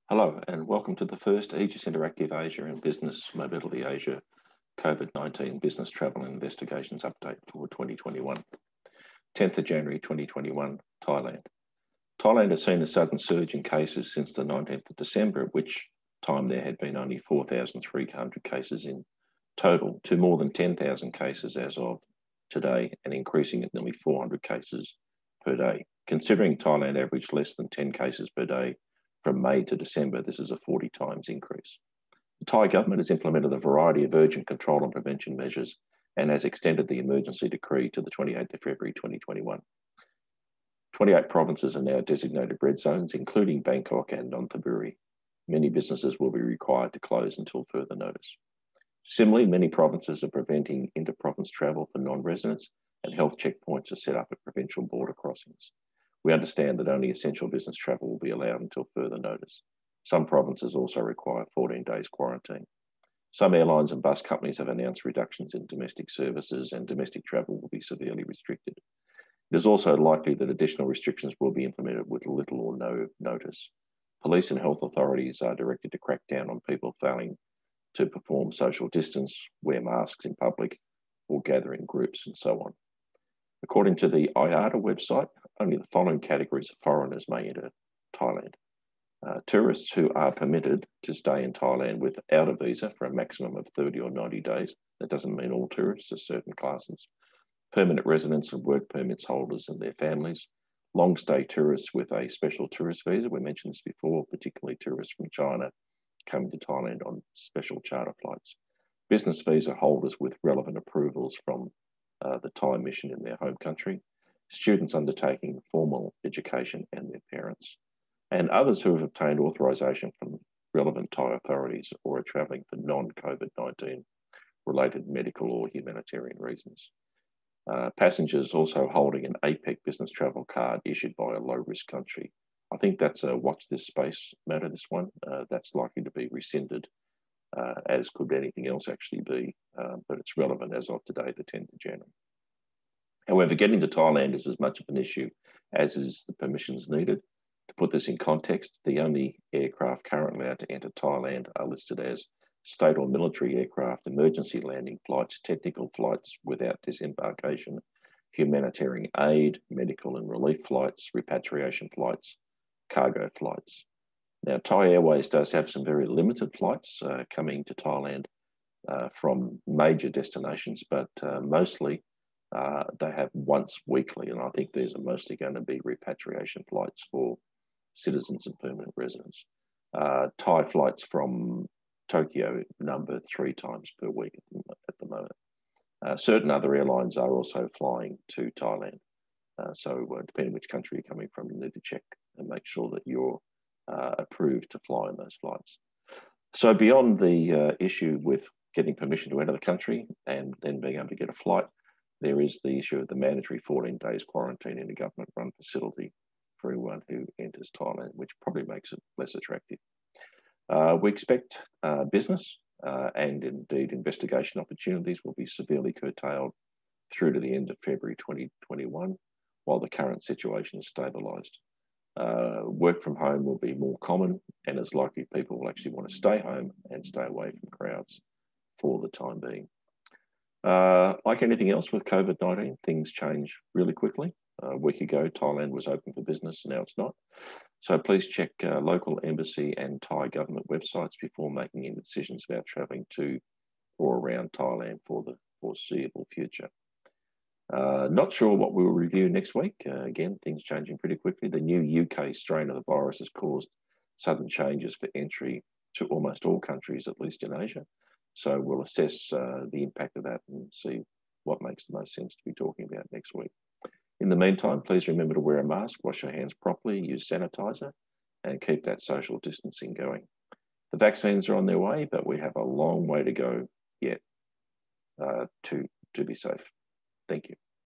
Hello, and welcome to the first Aegis Interactive Asia and Business Mobility Asia Covid-19 Business Travel and Investigations Update for 2021. 10th of January 2021, Thailand. Thailand has seen a sudden surge in cases since the 19th of December, at which time there had been only 4,300 cases in total, to more than 10,000 cases as of today, and increasing at nearly 400 cases per day. Considering Thailand averaged less than 10 cases per day from May to December, this is a 40 times increase. The Thai government has implemented a variety of urgent control and prevention measures and has extended the emergency decree to the 28th of February 2021. 28 provinces are now designated red zones, including Bangkok and Nonthaburi. Many businesses will be required to close until further notice. Similarly, many provinces are preventing inter-province travel for non-residents, and health checkpoints are set up at provincial border crossings. We understand that only essential business travel will be allowed until further notice. Some provinces also require 14 days quarantine. Some airlines and bus companies have announced reductions in domestic services, and domestic travel will be severely restricted. It is also likely that additional restrictions will be implemented with little or no notice. Police and health authorities are directed to crack down on people failing to perform social distance, wear masks in public, or gather in groups, and so on. According to the IATA website, only the following categories of foreigners may enter Thailand. Tourists who are permitted to stay in Thailand without a visa for a maximum of 30 or 90 days. That doesn't mean all tourists, there's certain classes. Permanent residents and work permits holders and their families. Long stay tourists with a special tourist visa. We mentioned this before, particularly tourists from China coming to Thailand on special charter flights. Business visa holders with relevant approvals from the Thai mission in their home country, students undertaking formal education and their parents, and others who have obtained authorization from relevant Thai authorities or are travelling for non-COVID-19 related medical or humanitarian reasons. Passengers also holding an APEC business travel card issued by a low-risk country. I think that's a watch this space matter, this one. That's likely to be rescinded, as could anything else actually be, but it's relevant as of today, the 10th of January. However, getting to Thailand is as much of an issue as is the permissions needed. To put this in context, the only aircraft currently allowed to enter Thailand are listed as state or military aircraft, emergency landing flights, technical flights without disembarkation, humanitarian aid, medical and relief flights, repatriation flights, cargo flights. Now, Thai Airways does have some very limited flights coming to Thailand from major destinations, but mostly they have once weekly, and I think these are mostly going to be repatriation flights for citizens and permanent residents. Thai flights from Tokyo number 3 times per week at the moment. Certain other airlines are also flying to Thailand. So depending which country you're coming from, you need to check and make sure that you're approved to fly on those flights. So beyond the issue with getting permission to enter the country and then being able to get a flight, there is the issue of the mandatory 14 days quarantine in a government-run facility for everyone who enters Thailand, which probably makes it less attractive. We expect business and indeed investigation opportunities will be severely curtailed through to the end of February 2021, while the current situation is stabilised. Work from home will be more common, and it's likely people will actually want to stay home and stay away from crowds for the time being. Like anything else with COVID-19, things change really quickly. A week ago, Thailand was open for business, now it's not. So please check local embassy and Thai government websites before making any decisions about travelling to or around Thailand for the foreseeable future. Not sure what we will review next week. Again, things changing pretty quickly. The new UK strain of the virus has caused sudden changes for entry to almost all countries, at least in Asia. So we'll assess the impact of that and see what makes the most sense to be talking about next week. In the meantime, please remember to wear a mask, wash your hands properly, use sanitizer, and keep that social distancing going. The vaccines are on their way, but we have a long way to go yet to be safe. Thank you.